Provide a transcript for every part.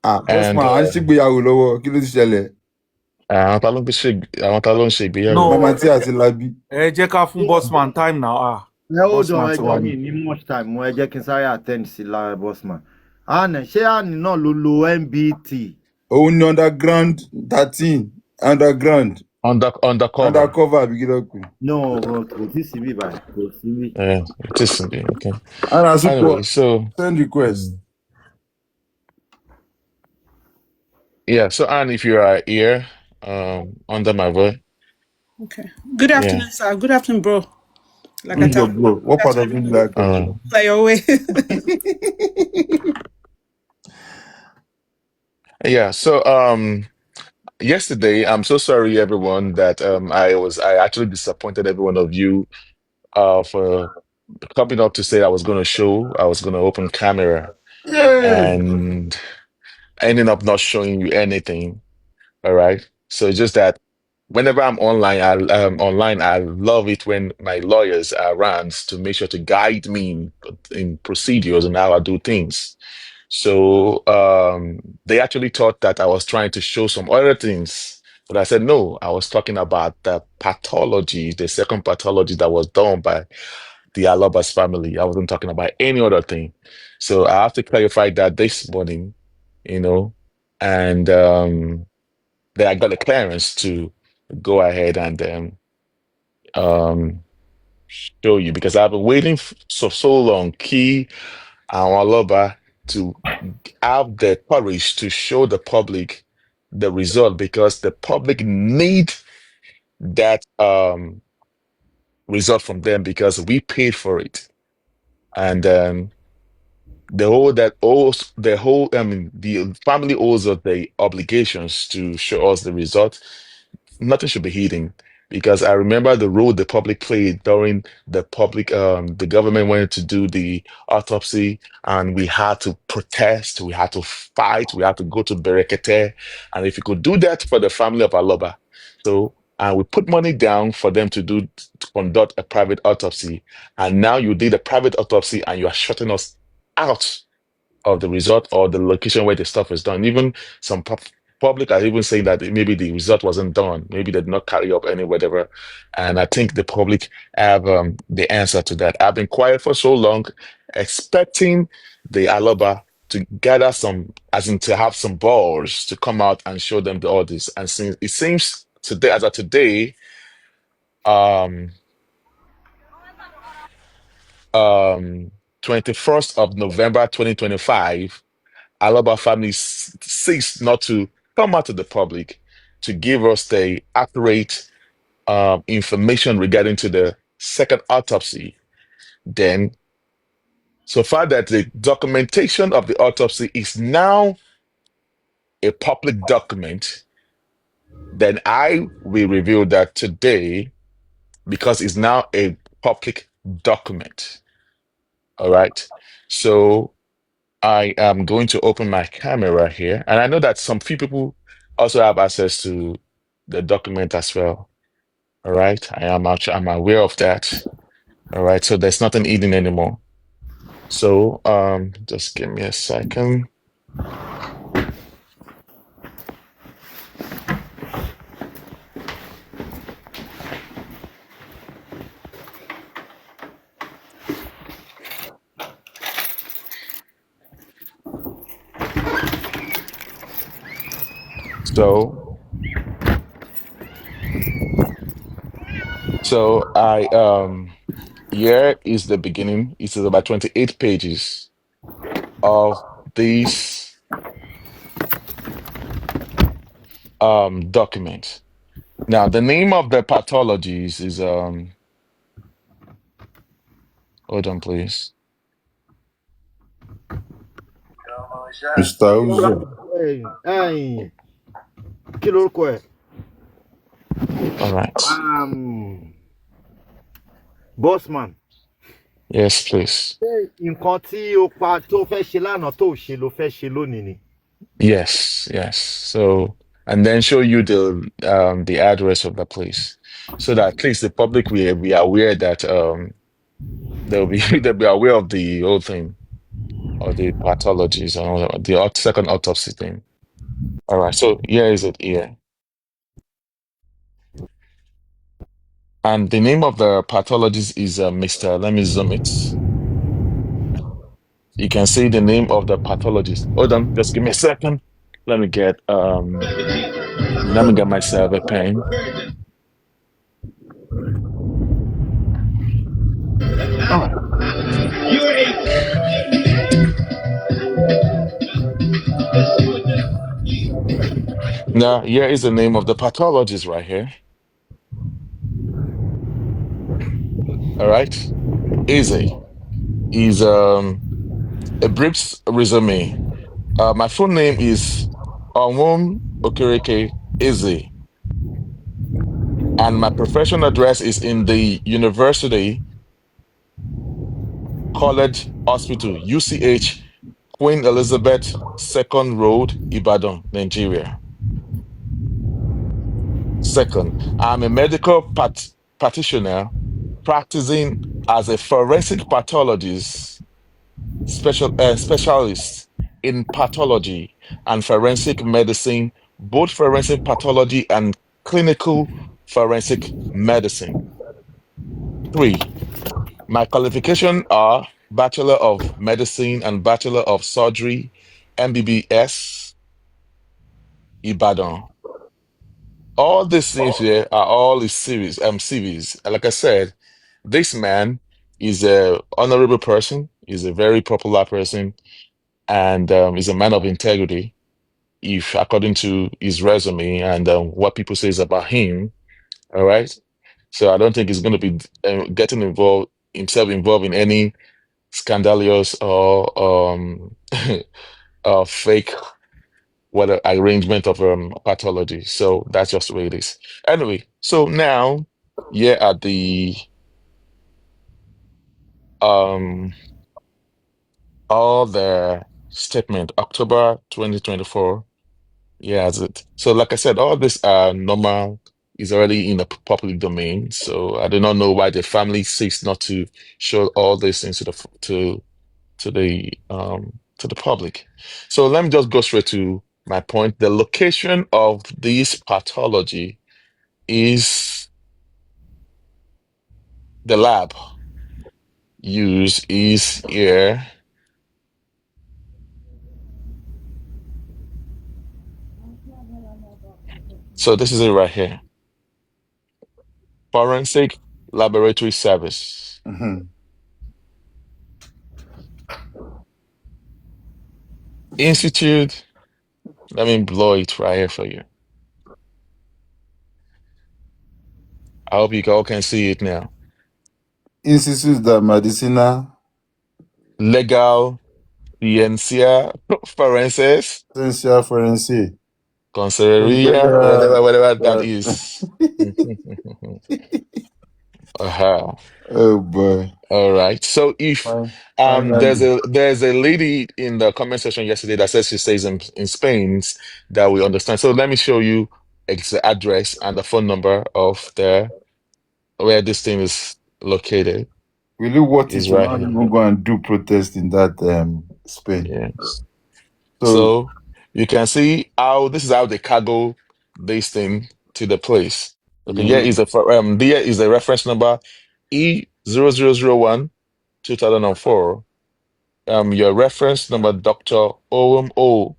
And Bossman, à ń ṣègbéyàwó lọ́wọ́, kí ló ti ṣẹlẹ̀? àwọn ta ló ń ṣe ìgbéyàwó? Mama No, tí àti Labi. ẹ jẹ́ ká fún bossman time now. Hold on, Bossman ẹ ti jọ wà mi ní. ní much time mo ẹ jẹ́ kí n sáré attend sí lára bossman. Àná ṣé àní náà ló lo MBT? Òun ni underground 13, underground, Undercover. undercover àbí kí ló pè. No, kò tí sí bí báyìí, kò sí bí. It is okay. Anna Super, Anyway, so send request. yeah, so Anne, if you are here, under my voice. Okay. Good afternoon, sir. Good afternoon, bro. Like Who's your bro? What part of him like? Play your way. Yeah, so yesterday, I'm so sorry everyone that I actually disappointed every one of you for coming up to say I was gonna open camera Yay! and ending up not showing you anything. All right. So it's just that whenever I'm online, I love it when my lawyers are around to make sure to guide me in procedures and how I do things. So they actually thought that I was trying to show some other things, but I said no. I was talking about the pathology, the second pathology that was done by the Alobas family. I wasn't talking about any other thing. So I have to clarify that this morning, and then I got the clearance to go ahead and show you because I've been waiting so long. Key and Aloba to have the courage to show the public the result because the public need that result from them because we paid for it. And the family owes us the obligations to show us the result. Nothing should be hidden because I remember the role the public played during the government wanted to do the autopsy and we had to protest, we had to fight, we had to go to Berekete. And if you could do that for the family of Aloba, and we put money down for them to conduct a private autopsy. And now you did a private autopsy and you are shutting us out of the result or the location where the stuff is done. Even some public are even saying that maybe the result wasn't done, maybe they did not carry up any whatever. And I think the public have the answer to that. I've been quiet for so long, expecting the Aloba to gather some, as in to have some balls to come out and show them all this. And since it seems today, as of today, 21st of November 2025, Alaba family ceased not to come out to the public to give us the accurate information regarding to the second autopsy. Then, so far that the documentation of the autopsy is now a public document, then I will reveal that today because it's now a public document. All right. So I am going to open my camera here. And I know that some few people also have access to the document as well. All right. I'm aware of that. All right. So there's nothing hidden anymore. So just give me a second. So I here is the beginning. It is about 28 pages of this document. Now the name of the pathologies is hold on please. Mr. Uzo. Kí lorúkọ ẹ̀? All right. Bossman. Yes, please. Nǹkan tí o pa tó fẹ́ ṣe lánàá tó ṣe ló fẹ́ ṣe lónìí ni. Yes. So, and then show you the address of the place, so that at least the public will be aware that they'll be aware of the whole thing. or the pathologies or the second autopsy thing. All right, so here is it here. And the name of the pathologist is Mr. Let me zoom it. You can see the name of the pathologist. Hold on, just give me a second. Let me get myself a pen. Now, here is the name of the pathologist right here. All right, Easy is a brief resume. My full name is Onwum Okereke Eze, and my professional address is in the University College Hospital, UCH, Queen Elizabeth II Road, Ibadan, Nigeria. Second, I'm a medical practitioner practicing as a forensic pathologist specialist in pathology and forensic medicine, both forensic pathology and clinical forensic medicine. Three, my qualifications are Bachelor of Medicine and Bachelor of Surgery, MBBS, Ibadan. All these things here are all his CVs. And like I said, this man is a honorable person, is a very popular person, and is a man of integrity. If according to his resume and what people says about him, all right. So I don't think he's going to be getting involved in any scandalous or fake what arrangement of pathology. So that's just the way it is. Anyway, so now yeah, at the um all the statement October 2024. Yeah, that's it. So like I said, all this normal is already in the public domain. So I do not know why the family seeks not to show all these things to the public. So let me just go straight to my point. The location of this pathology is the lab used is here. So this is it right here. Forensic Laboratory Service. Mhm. Institute. Let me blow it right here for you. I hope you all can see it now. Institute da Medicina Legal Ciencia Forenses Ciencia Forense. Conservaria, whatever that is. Uh-huh. Oh boy. All right. So if there's Finally. a lady in the comment section yesterday that says she stays in Spain that we understand. So let me show you the address and the phone number of where this thing is located. Will you want it Is to right not here. even go and do protest in that Spain? Yes. So So you can see how this is how they cargo this thing to the place. Okay, you here is the reference number E0001 2004. Your reference number, Dr. OMO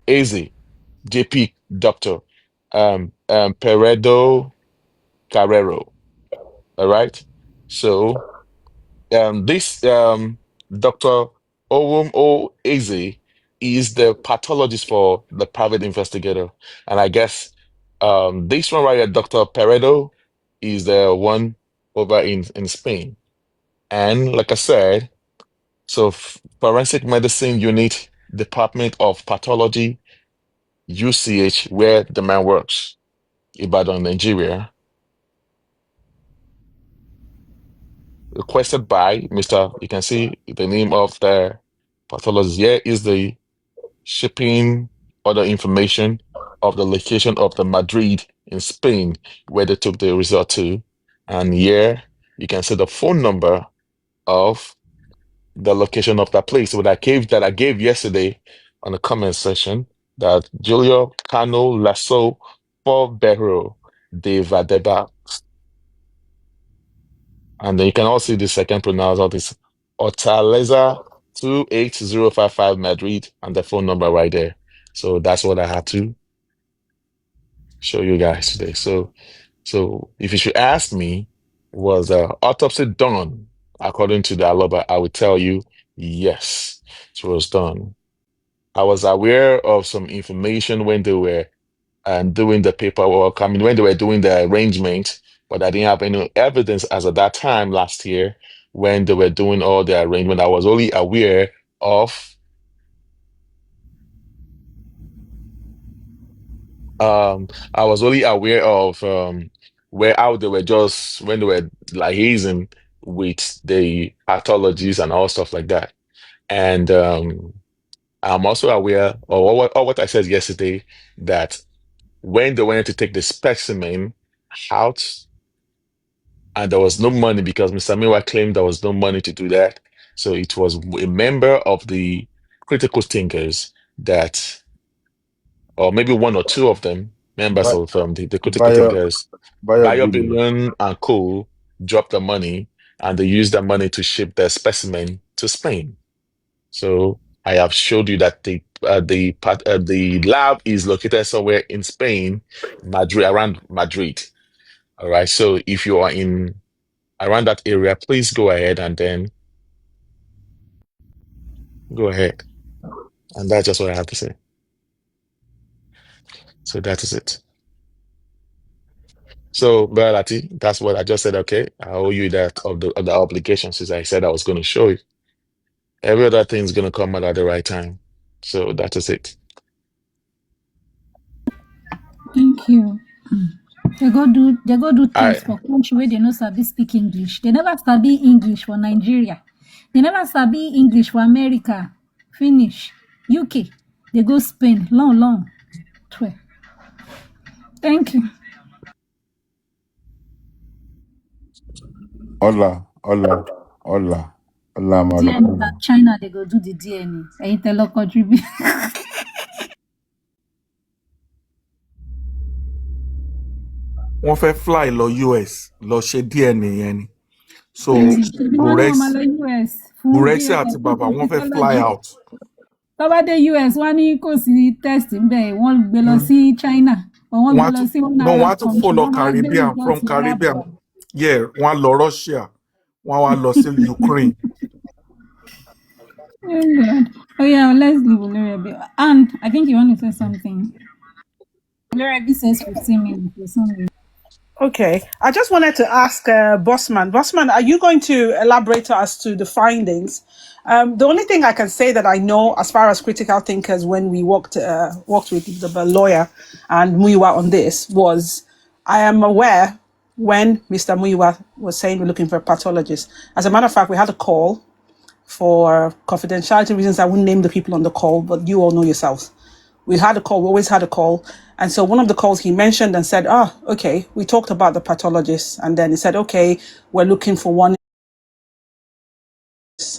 AZ, JP Doctor, Peredo Carrero. All right. So, this Dr. OMO AZ is the pathologist for the private investigator. And I guess this one right here, Dr. Peredo, is the one over in Spain. And like I said, so Forensic Medicine Unit, Department of Pathology, UCH, where the man works, Ibadan, Nigeria. Requested by Mr. You can see the name of the pathologist. Here is the shipping other information of the location of the Madrid in Spain, where they took the result to. And here you can see the phone number of the location of that place. So that cave that I gave yesterday on the comment section, that Julio Cano Lasso for Berro de Vadeba. And then you can also see the second pronounce this Hortaleza 28055 Madrid and the phone number right there. So that's what I had to show you guys today. So if you should ask me, was autopsy done according to the Aloba? I would tell you yes, it was done. I was aware of some information when they were doing the paperwork. I mean, when they were doing the arrangement, but I didn't have any evidence as of that time last year when they were doing all the arrangement. I was only aware of I was only aware of where how they were just when they were liaising with the pathologists and all stuff like that. And I'm also aware of what I said yesterday that when they wanted to take the specimen out and there was no money because Mr. Miwa claimed there was no money to do that. So it was a member of the critical thinkers that, or maybe one or two of them, members But of the critical Bayo thinkers, Bayo Billion. BioBillion and Co. dropped the money and they used the money to ship the specimen to Spain. So I have showed you that the lab is located somewhere in Spain, Madrid, around Madrid. All right. So if you are in around that area, please go ahead and then go ahead. And that's just what I have to say. So that is it. So, Berlati, that's what I just said. Okay, I owe you that of the obligations, as I said I was going to show you. Every other thing is going to come out at the right time. So that is it. Thank you. They go do I things for country where they no sabi speak English. They never sabi English for Nigeria. They never sabi English for America. Finish. UK. They go Spain. Long. 12. Thank you. Hola. DNA Malukuma. that China they go do the DNA. Ẹ̀yin tẹ́ lọ contribute. wọ́n fẹ́ fly lọ US lọ ṣe DNA yẹn ni. So Wọ́n náà máa lọ US fún Burexi DNA àti bàbá wọ́n fẹ́ fly technology. out. Tó bá dé US wọ́n ní kò sí test ńbẹ̀ wọ́n gbé lọ sí China or wọ́n gbé lọ sí one No, wọ́n á Arab tún fò country lọ wọ́n máa gbé Caribbean, result from wá Caribbean. yàtọ̀. Yeah, wọ́n á lọ Russia, wọ́n á wá lọ sí Ukraine. Oh God. Oh yeah, let's leave Olori Eb. And I think you want to say something. Olori Eb says 15 minutes or something. Okay, I just wanted to ask Bossman. Bossman, are you going to elaborate as to the findings? The only thing I can say that I know as far as critical thinkers when we worked with the lawyer and Muiwa on this was I am aware when Mr. Muiwa was saying we're looking for a pathologist. As a matter of fact, we had a call for confidentiality reasons. I wouldn't name the people on the call, but you all know yourselves. We had a call, we always had a call. And so one of the calls he mentioned and said, okay, we talked about the pathologist. And then he said, okay, we're looking for one.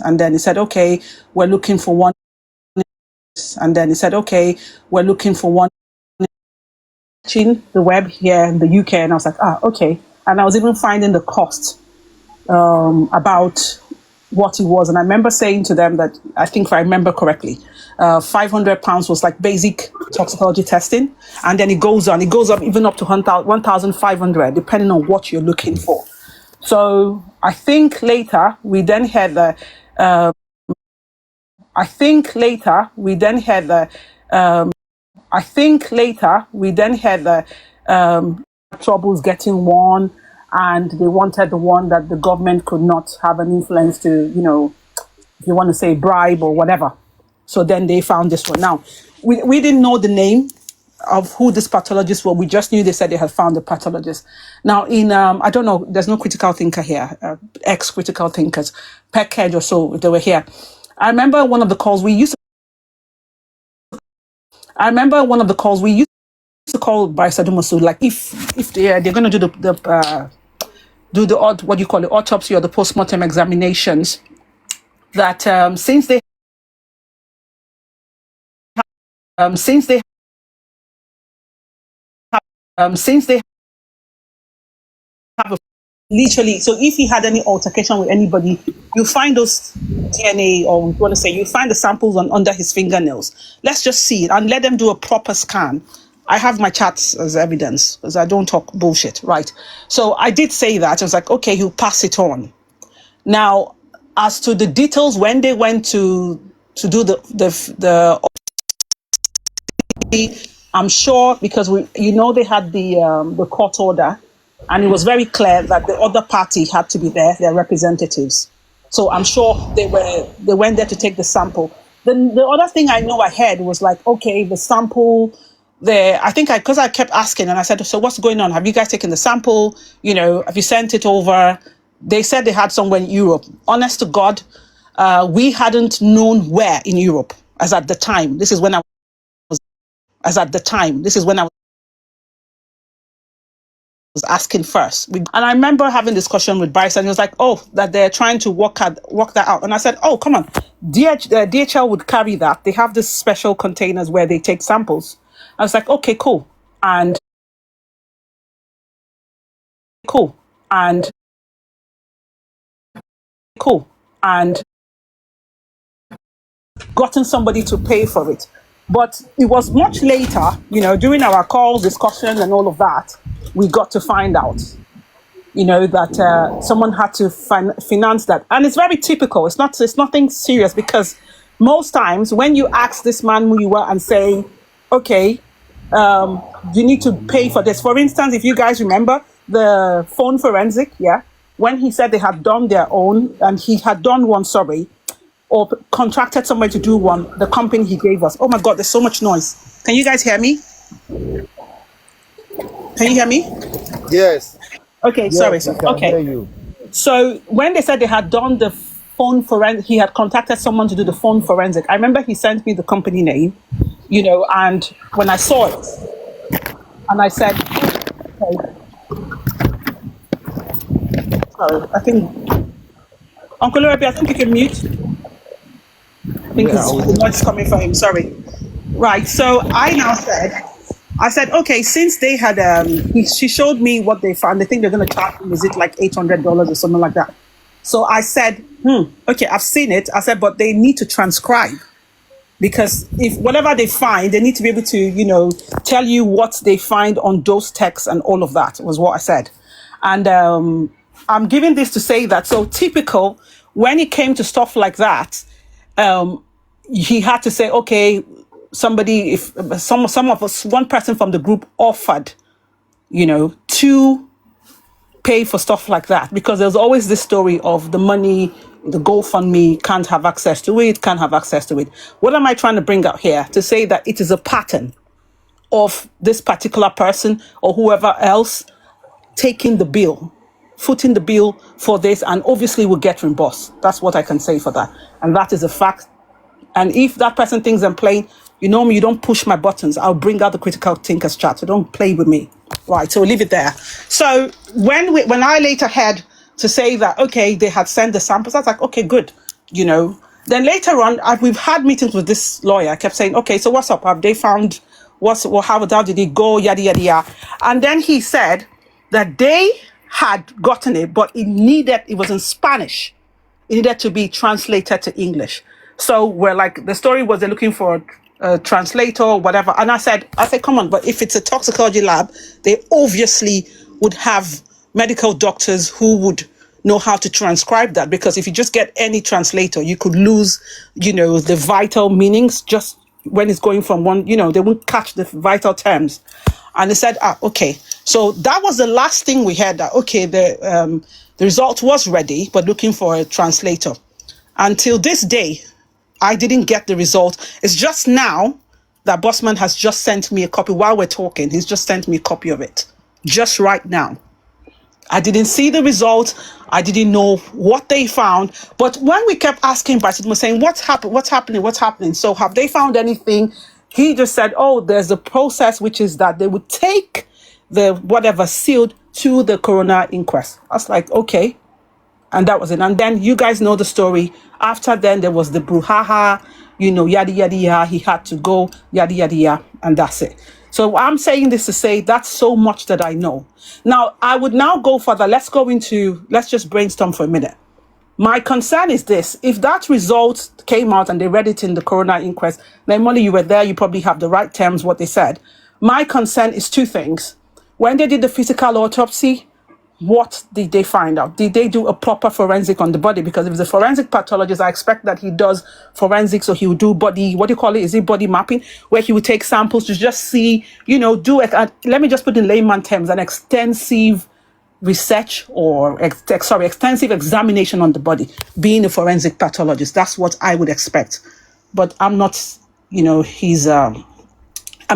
And then he said, okay, we're looking for one. And then he said, okay, we're looking for one. Watching the web here in the UK. And I was like, okay. And I was even finding the cost about what it was. And I remember saying to them that, I think if I remember correctly, £500 was like basic toxicology testing. And then it goes up even up to 1,500, depending on what you're looking for. So I think later we then had the troubles getting one, and they wanted the one that the government could not have an influence to, if you want to say bribe or whatever. So then they found this one. Now, we didn't know the name of who this pathologist was. We just knew they said they had found the pathologist. Now, in, I don't know, there's no critical thinker here, ex-critical thinkers, Peckhead or so, if they were here. I remember one of the calls we used to call by Sadumasu, like if they're going to do the autopsy or the postmortem examinations, that since they since they since they have a literally, so if he had any altercation with anybody, you find those DNA, or you want to say, you find the samples on under his fingernails. Let's just see it and let them do a proper scan. I have my chats as evidence because I don't talk bullshit, right? So I did say that. I was like, okay, you pass it on. Now, as to the details, when they went to do the I'm sure, because they had the court order, and it was very clear that the other party had to be there, their representatives. So I'm sure they went there to take the sample. Then the other thing I know ahead was like, okay, the sample there. Because I kept asking, and I said, so what's going on? Have you guys taken the sample? Have you sent it over? They said they had somewhere in Europe. Honest to God, we hadn't known where in Europe as at the time. This is when I was asking first. And I remember having discussion with Bryce, and he was like, oh, that they're trying to work that out. And I said, oh, come on. DHL would carry that. They have this special containers where they take samples. I was like, okay, cool. And gotten somebody to pay for it. But it was much later, during our calls, discussion, and all of that, we got to find out, that someone had to finance that. And it's very typical. It's nothing serious, because most times when you ask this man who you were and say, okay, you need to pay for this. For instance, if you guys remember the phone forensic, when he said they had done their own, and he had done one, or contracted somebody to do one, the company he gave us. Oh my God, there's so much noise. Can you guys hear me? Can you hear me? Yes. Okay, Yes, sorry. we can hear you. So when they said they had done the phone forensic, he had contacted someone to do the phone forensic. I remember he sent me the company name, and when I saw it, and I said, okay. Sorry, I think, Uncle Olori Eb, I think you can mute. I think the noise is coming from him, sorry. Right, so I said, okay, since they had, she showed me what they found. They think they're going to charge him, is it like $800 or something like that? So I said, okay, I've seen it. I said, but they need to transcribe, because if whatever they find, they need to be able to, tell you what they find on those texts and all of that, was what I said. And I'm giving this to say that, so typical, when it came to stuff like that, he had to say, okay, somebody, if some of us, one person from the group offered, to pay for stuff like that, because there's always this story of the money, the GoFundMe can't have access to it. What am I trying to bring out here? To say that it is a pattern of this particular person or whoever else taking the bill, footing the bill for this, and obviously will get reimbursed. That's what I can say for that. And that is a fact. And if that person thinks I'm playing, you know me, you don't push my buttons. I'll bring out the critical thinkers chat. So don't play with me. Right, so we'll leave it there. So when I later had to say that, okay, they had sent the samples, I was like, okay, good. Then later on, we've had meetings with this lawyer. I kept saying, okay, so what's up? Have they found how did it go? Yada, yada, yada. And then he said that they had gotten it, but it was in Spanish. It needed to be translated to English. So we're like, the story was they're looking for a translator or whatever. And I said, come on, but if it's a toxicology lab, they obviously would have medical doctors who would know how to transcribe that. Because if you just get any translator, you could lose, the vital meanings just when it's going from one, they won't catch the vital terms. And they said, okay. So that was the last thing we heard, that, okay, the result was ready, but looking for a translator. Until this day, I didn't get the result. It's just now that Bossman has just sent me a copy while we're talking. He's just sent me a copy of it. Just right now. I didn't see the result. I didn't know what they found. But when we kept asking, Bryce was saying, what's happening? So have they found anything? He just said, oh, there's a process, which is that they would take the whatever sealed to the coroner inquest. I was like, okay. And that was it. And then you guys know the story. After then, there was the brouhaha, yada, yada, yada. He had to go, yada, yada, yada. And that's it. So I'm saying this to say that's so much that I know. Now, I would now go further. Let's just brainstorm for a minute. My concern is this: if that result came out and they read it in the coroner inquest, then Molly, you were there, you probably have the right terms, what they said. My concern is two things. When they did the physical autopsy, what did they find out? Did they do a proper forensic on the body? Because if it's a forensic pathologist, I expect that he does forensics, or he would do body, what do you call it? Is it body mapping? Where he would take samples to just see, let me just put in layman terms, an extensive research or extensive examination on the body. Being a forensic pathologist, that's what I would expect. But I'm not, I'm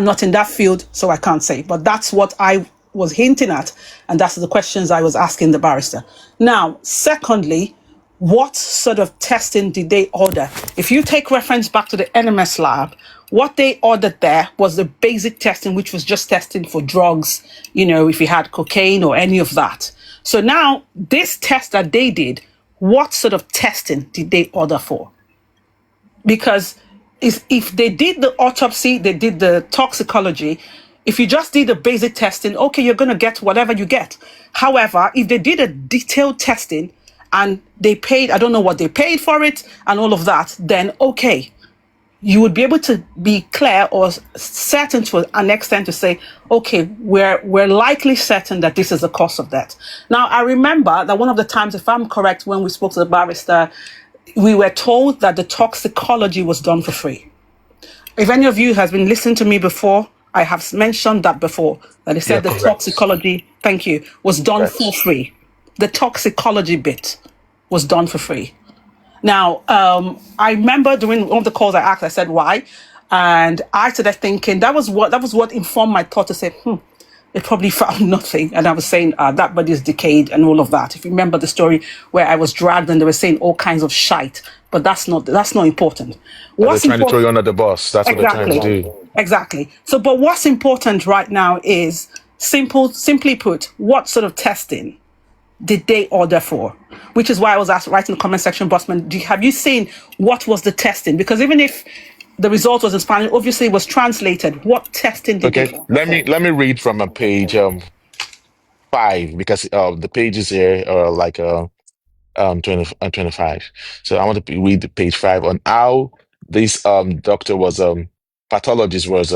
not in that field, so I can't say. But that's what I was hinting at, and that's the questions I was asking the barrister. Now, secondly, what sort of testing did they order? If you take reference back to the NMS lab, what they ordered there was the basic testing, which was just testing for drugs, if you had cocaine or any of that. So now, this test that they did, what sort of testing did they order for? Because if they did the autopsy, they did the toxicology, if you just did the basic testing, okay, you're going to get whatever you get. However, if they did a detailed testing and they paid, I don't know what they paid for it and all of that, then okay, you would be able to be clear or certain to an extent to say, okay, we're likely certain that this is the cause of death. Now, I remember that one of the times, if I'm correct, when we spoke to the barrister, we were told that the toxicology was done for free. If any of you has been listening to me before, I have mentioned that before, that they said the toxicology, thank you, was done for free. The toxicology bit was done for free. Now, I remember during one of the calls I asked, I said, why? And I started thinking, that was what informed my thought to say, they probably found nothing. And I was saying, that body is decayed and all of that. If you remember the story where I was dragged and they were saying all kinds of shite, but that's not important. They're trying to throw you under the bus. That's what they're trying to do. Exactly. So, but what's important right now is simply put, what sort of testing did they order for? Which is why I was asked right in the comment section, Bossman, have you seen what was the testing? Because even if the result was in Spanish, obviously it was translated. What testing did they order let me read from a page 5, because the pages here are like 25. So I want to read the page 5 on how this doctor was pathologist was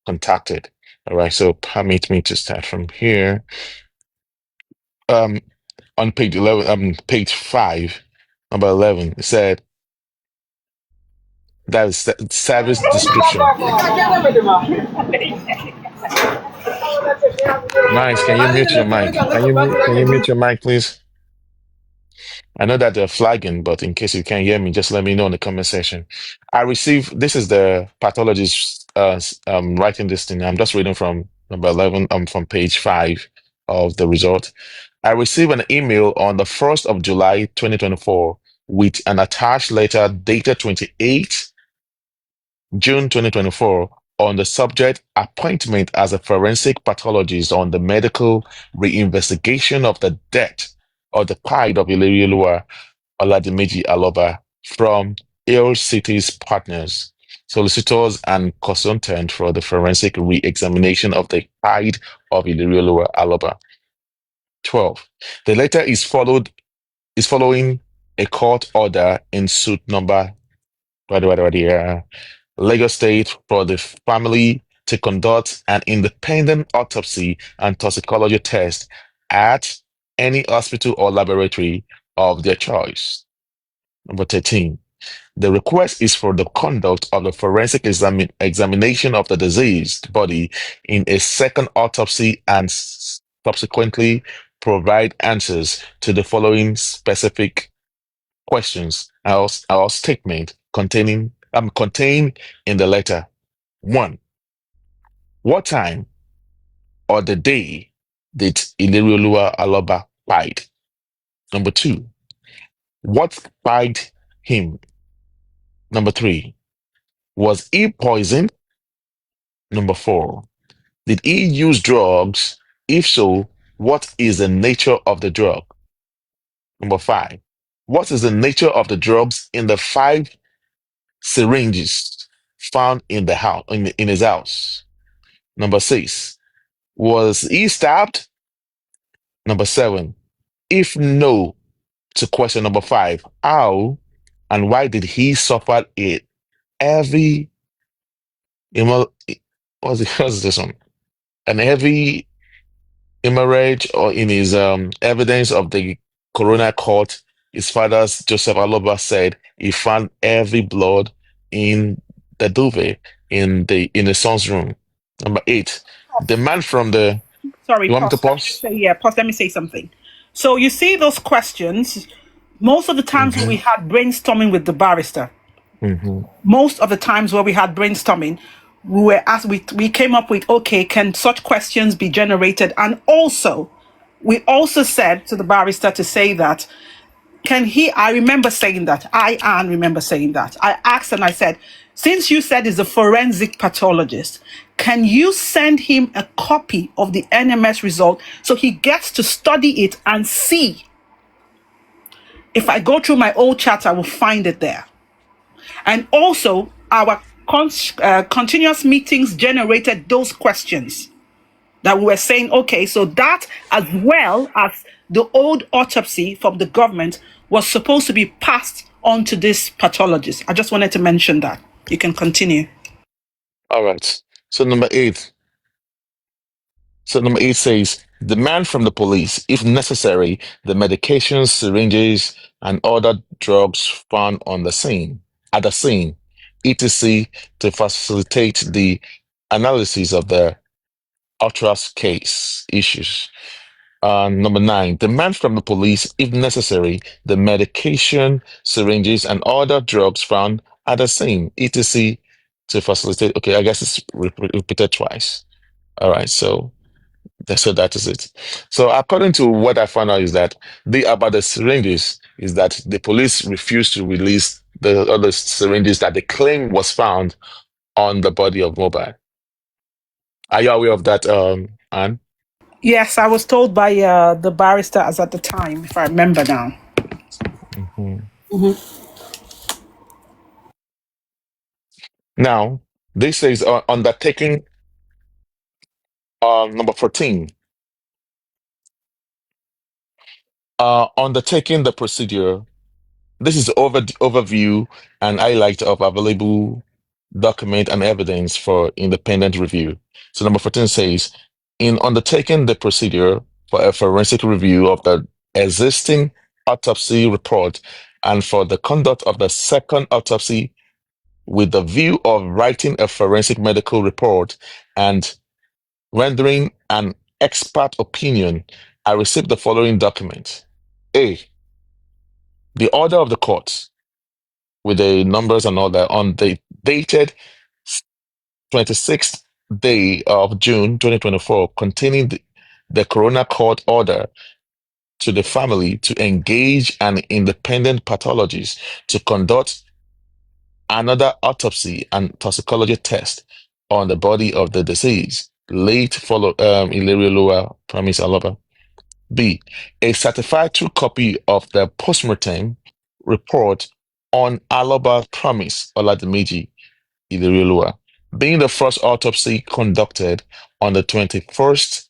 contacted. All right, so permit me to start from here. On page 11, page 5, number 11, it said that is service description. Nice. Can you mute your mic? Can you mute your mic, please? I know that they're flagging, but in case you can't hear me, just let me know in the comment section. This is the pathologist writing this thing. I'm just reading from number 11, from page 5 of the result. I received an email on the 1st of July 2024 with an attached letter dated 28 June 2024 on the subject appointment as a forensic pathologist on the medical reinvestigation of the death of the pride of Ilerioluwa Oladimeji Aloba from Ill City's partners, solicitors, and consultant for the forensic re-examination of the pride of Ilerioluwa Aloba. 12. The letter is following a court order in suit number Lagos State for the family to conduct an independent autopsy and toxicology test at any hospital or laboratory of their choice. Number 13. The request is for the conduct of the forensic examination of the deceased body in a second autopsy and subsequently provide answers to the following specific questions. Our statement contained in the letter. 1. What time or the day did Ilerioluwa Aloba died? Number 2. What died him? Number 3. Was he poisoned? Number 4. Did he use drugs? If so, what is the nature of the drug? Number 5, what is the nature of the drugs in the 5 syringes found in the house in his house? Number 6, was he stabbed? Number 7, if no, to question number 5, how and why did he suffer a heavy what's this one? An heavy hemorrhage, or in his evidence of the coroner court, his father's Joseph Aloba said he found heavy blood in the duvet in the son's room. Number 8, the man from the Sorry, you want me to pause. Let me just pause? say, yeah, pause. Let me say something. So you see those questions, most of the times when Mm-hmm. we had brainstorming with the barrister, Mm-hmm. most of the times where we had brainstorming, we were asked, we came up with, okay, can such questions be generated? And also, we also said to the barrister to say that, I remember saying that, Anne, remember saying that. I asked and I said, since you said he's a forensic pathologist, can you send him a copy of the NMS result so he gets to study it and see? If I go through my old chart, I will find it there. And also, our continuous meetings generated those questions that we were saying, okay, so that as well as the old autopsy from the government was supposed to be passed on to this pathologist. I just wanted to mention that. You can continue. All right. So number eight says, demand from the police, if necessary, the medications, syringes, and other drugs found on the scene, at the scene, etc., to facilitate the analysis of the ultras case issues. Number 9, demand from the police, if necessary, the medication, syringes, and other drugs found at the scene, etc., to facilitate. Okay, I guess it's repeated twice. All right, so that is it. So according to what I found out is that about the syringes is that the police refused to release the other syringes that they claim was found on the body of Mobile. Are you aware of that, Anne? Yes, I was told by the barrister as at the time, if I remember now. Mhm. Now, this is undertaking number 14. Undertaking the procedure. This is the overview and highlight of available document and evidence for independent review. So number 14 says, in undertaking the procedure for a forensic review of the existing autopsy report and for the conduct of the second autopsy with the view of writing a forensic medical report and rendering an expert opinion, I received the following document. A, the order of the court with the numbers and all that on the dated 26th day of June 2024, containing the Corona Court order to the family to engage an independent pathologist to conduct another autopsy and toxicology test on the body of the deceased, late follow Illyria Lower Promise Aloba. B, a certified true copy of the postmortem report on Aloba Promise Oladimiji Ilerioluwa, being the first autopsy conducted on the 21st,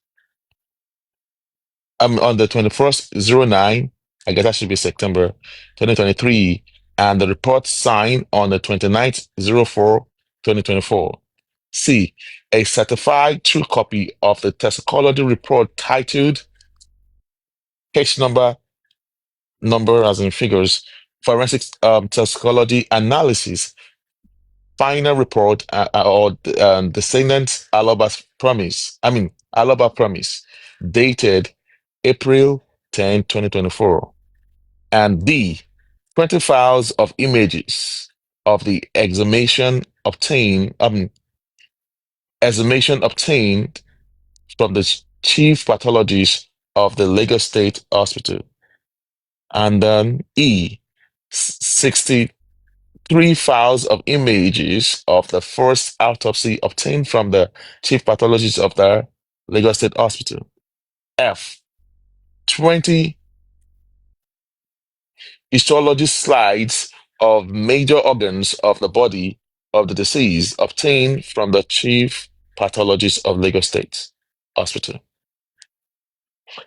on the 21st 09, I guess that should be September 2023, and the report signed on the 29th 04 2024. C, a certified true copy of the toxicology report titled Case number as in figures, forensic toxicology analysis, final report, or descendant Alaba promise, dated April 10, 2024. And D, 20 files of images of the exhumation obtained from the chief pathologist of the Lagos State Hospital. And then E, 63 files of images of the first autopsy obtained from the chief pathologist of the Lagos State Hospital. F, 20 histology slides of major organs of the body of the deceased obtained from the chief pathologist of Lagos State Hospital.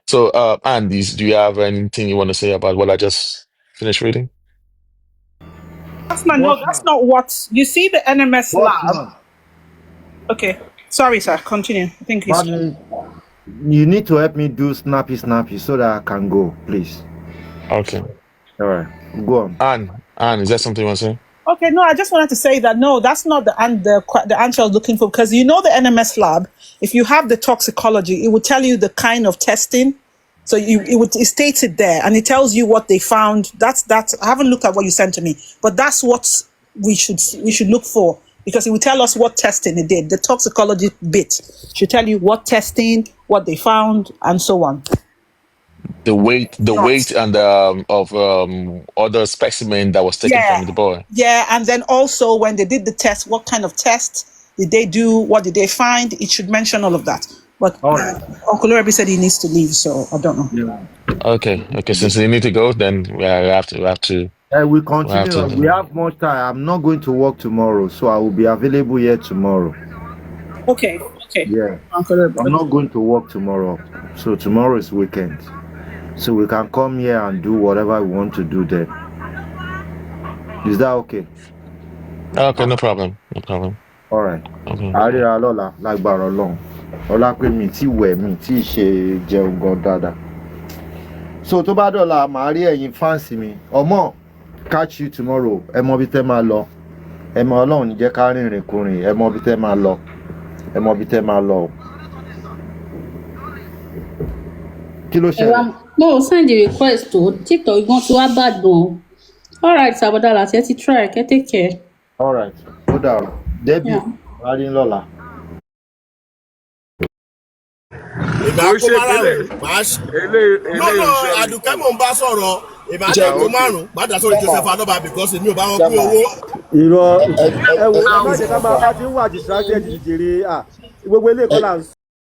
So, Andy, do you have anything you want to say about what I just finished reading? No, that's not what you see. The NMS lab. Okay, sorry, sir. Continue. I think he's. You need to help me do snappy so that I can go, please. Okay. All right, go on. Anne, is that something you want to say? Okay, no, I just wanted to say that no, that's not the answer I was looking for, because the NMS lab, if you have the toxicology, it would tell you the kind of testing. So it states it there, and it tells you what they found. That's I haven't looked at what you sent to me, but that's what we should look for, because it will tell us what testing it did. The toxicology bit should tell you what testing, what they found, and so on. The weight and of other specimen that was taken from the boy. Yeah, and then also when they did the test, what kind of test did they do? What did they find? It should mention all of that. But Uncle Olori Eb said he needs to leave, so I don't know. Yeah. Okay. Since you need to go, then we have to. We continue. We have much time. I'm not going to work tomorrow, so I will be available here tomorrow. Okay. Yeah. I'm not going to work tomorrow, so tomorrow is weekend. So we can come here and do whatever we want to do there. Is that okay? Okay, no problem. All right. Okay. Àríra lọ́la lágbára Ọlọ́run. Ọlá pé mi tí wẹ̀ mi tí ṣe jẹun gan dáadáa. So tó bá dọ̀la màá rí ẹ̀yin fáǹsì mi. Ọmọ, catch you tomorrow. Ẹ mọ bí tẹ́ máa lọ. Ẹ mọ Ọlọ́run ní jẹ́ ká rìnrìn kùnrin. Ẹ mọ bí tẹ́ máa lọ. Ẹ mọ bí tẹ́ máa lọ. Kí ló ṣẹlẹ̀? No, send the request to TikTok. You want to add that down. All right, Sabadala, let's try. Take care. All right. Hold on. Debbie, Arin Lola. Àdùkẹ́ mò ń bá sọ̀rọ̀ èmi àti ẹ̀kọ́ márùn-ún gbàdá sórí Joseph Anoba because èmi ò bá wọn kú owó. Irọ́ ẹ wo ẹ má jẹ́ ká máa bá ti ń wà distracted jìjìrì gbogbo ilé ìkọlà ń